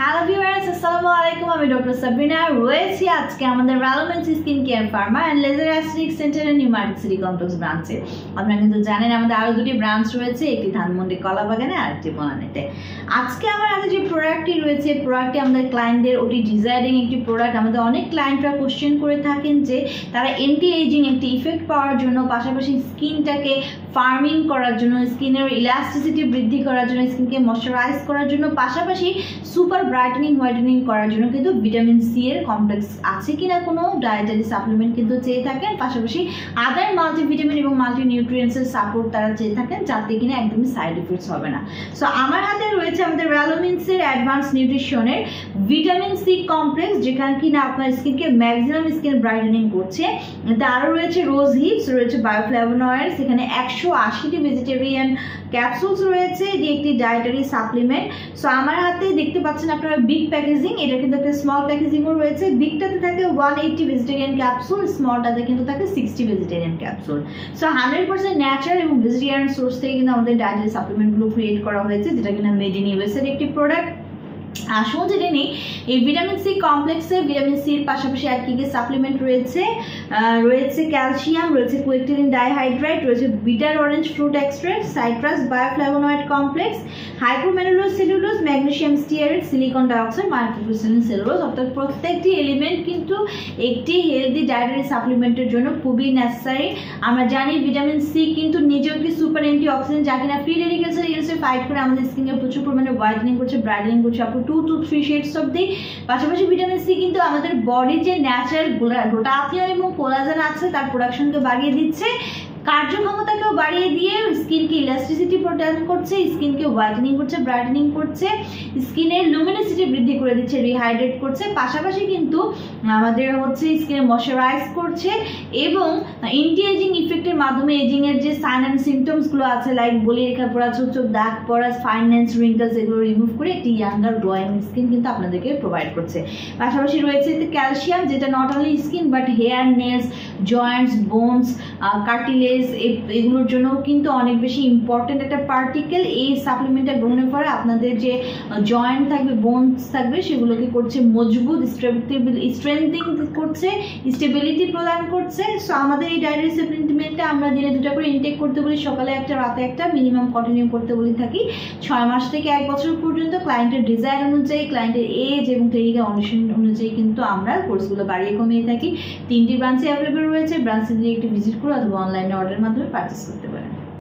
Hello viewers, আসসালামু আলাইকুম। আমি ডক্টর সাবরিনা রয়েছি আজকে আমাদের ভ্যালোমেন্স skin care pharma and laser aesthetic centre এর নিউ মার্কেট সিটি কমপ্লেক্স ব্রাঞ্চে। আপনারা কিন্তু জানেন আমাদের আরও দুটি ব্রাঞ্চ রয়েছে, একটি ধানমন্ডি কলাবাগানে আর একটি বনানীতে। আজকে আমার হাতে যে প্রোডাক্টটি রয়েছে, প্রোডাক্টটি আমাদের ক্লায়েন্টদের ওটি ডিজায়ারিং একটি প্রোডাক্ট। আমাদের অনেক ক্লায়েন্টরা কোশ্চেন করে থাকেন যে তারা এন্টি এজিং একটি ইফেক্ট পাওয়ার জন্য, পাশাপাশি স্কিনটাকে ফার্মিং করার জন্য, স্কিনের ইলাস্টিসিটি বৃদ্ধি করার জন্য, স্কিনকে ময়শ্চারাইজ করার জন্য, পাশাপাশি সুপার ব্রাইটেনিং হোয়াইটেনিং করার জন্য কিন্তু ভিটামিন সি এর কমপ্লেক্স আছে কিনা কোনো ডায়েটারি সাপ্লিমেন্ট কিন্তু চেয়ে থাকেন, পাশাপাশি আদার মাল্টিভিটামিন এবং মাল্টি নিউট্রিয়েন্টসের সাপোর্ট তারা চেয়ে থাকেন, যাতে কিনা একদমই সাইড ইফেক্টস হবে না। সো আমার হাতে রয়েছে আমাদের ভ্যালোমেন্সের অ্যাডভান্স নিউট্রিশনের ভিটামিন সি কমপ্লেক্স, যেখানে কিনা আপনার স্কিনকে ম্যাক্সিমাম স্কিন ব্রাইটেনিং করছে। আরও রয়েছে রোজ হিপস, রয়েছে বায়োফ্ল্যাভোনয়েডস, এখানে 180টি ভেজিটেরিয়ান ক্যাপসুলস রয়েছে, এটি একটি ডায়েটারি সাপ্লিমেন্ট। সো আমার হাতে দেখতে পাচ্ছেন আপনারা বিগ প্যাকেজিং, এটা কিন্তু একটা স্মল প্যাকেজিংও রয়েছে। বিগটাতে থাকে 180 ভেজিটেরিয়ান ক্যাপসুল, স্মলটাতে কিন্তু থাকে 60 ভেজিটেরিয়ান ক্যাপসুল। সো 100% ন্যাচারাল এবং ভেজিটেরিয়ান সোর্স থেকে কিন্তু আমাদের ডায়েটারি সাপ্লিমেন্টগুলো ক্রিয়েট করা হয়েছে, যেটা কিনা মেড ইন ইউএস এর একটি প্রোডাক্ট। আসুন জেনে নিই এই ভিটামিন সি কমপ্লেক্সে ভিটামিন সির পাশাপাশি আর কি কি সাপ্লিমেন্ট রয়েছে। রয়েছে ক্যালসিয়াম, রয়েছে কোয়েকটিলিন ডাইহাইড্রেট, রয়েছে bitter orange fruit extract, citrus bioflavonoid complex, হাইড্রোমেনুলোজ cellulose, magnesium stearate, silicon dioxide, মাল্টিফিসিলিন সেলুলোজ। অর্থাৎ প্রত্যেকটি এলিমেন্ট কিন্তু একটি হেলদি ডায়েটারি সাপ্লিমেন্টের জন্য খুবই নেসেসারি। আমরা জানি ভিটামিন সি কিন্তু নিজেও একটি সুপার অ্যান্টি অক্সিডেন্ট, যা কিনা ফ্রি রেডিকেলস এগেইনস্টে ফাইট করে আমাদের স্কিনকে প্রচুর পরিমাণে হোয়াইটেনিং করছে, ব্রাইটেনিং করছে, 2 to 3 শেডস অবধি। পাশাপাশি ভিটামিন সি কিন্তু আমাদের বডির যে ন্যাচারাল গ্লুটাথিয়ন এবং কোলাজেন আছে তার প্রোডাকশনকে বাড়িয়ে দিচ্ছে, কার্যক্ষমতাকেও বাড়িয়ে দিয়ে স্কিনকে ইলাস্টিসিটি প্রদান করছে, স্কিনকে হোয়াইটেনিং করছে, ব্রাইটেনিং করছে, স্কিনের লুমিনিসিটি বৃদ্ধি করে দিচ্ছে, রিহাইড্রেট করছে, পাশাপাশি কিন্তু আমাদের হচ্ছে স্কিনে ময়শ্চারাইজ করছে এবং এন্টি এজিং ইফেক্টের মাধ্যমে এজিং এর যে সাইন অ্যান্ড সিমটমসগুলো আছে, লাইক বলি রেখা পড়া, ছোট ছোট দাগ পড়া, ফাইনেন্স রিঙ্কলস, এগুলো রিমুভ করে একটি ইয়াঙ্গার গ্লোয়িং স্কিন কিন্তু আপনাদেরকে প্রোভাইড করছে। পাশাপাশি রয়েছে ক্যালসিয়াম, যেটা not only skin but hair, nails, joints, bones, cartilage, এগুলোর জন্য কিন্তু অনেক বেশি ইম্পর্টেন্ট একটা পার্টিকেল। এই সাপ্লিমেন্টটা গ্রহণের পরে আপনাদের যে জয়েন্ট থাকবে, বোনস থাকবে, সেগুলোকে করছে মজবুত, স্ট্রেংথেনিং করছে, স্টেবিলিটি প্রদান করছে। সো আমাদের এই ডায়েটারি সাপ্লিমেন্টটা আমরা দিনে 2টা করে ইনটেক করতে বলি, সকালে একটা, রাতে একটা, মিনিমাম কন্টিনিউ করতে বলি থাকি 6 মাস থেকে 1 বছর পর্যন্ত। ক্লায়েন্টের ডিজায়ার অনুযায়ী, ক্লায়েন্টের এজ এবং ক্লিনিক্যাল অনুশীলন অনুযায়ী কিন্তু আমরা কোর্সগুলো বাড়িয়ে কমিয়ে থাকি। 3টি ব্রাঞ্চে অ্যাভেলেবল রয়েছে, ব্রাঞ্চে দিয়ে একটু ভিজিট করে অথবা অনলাইনে অর্ডারের মাধ্যমে পারচেস করতে পারেন।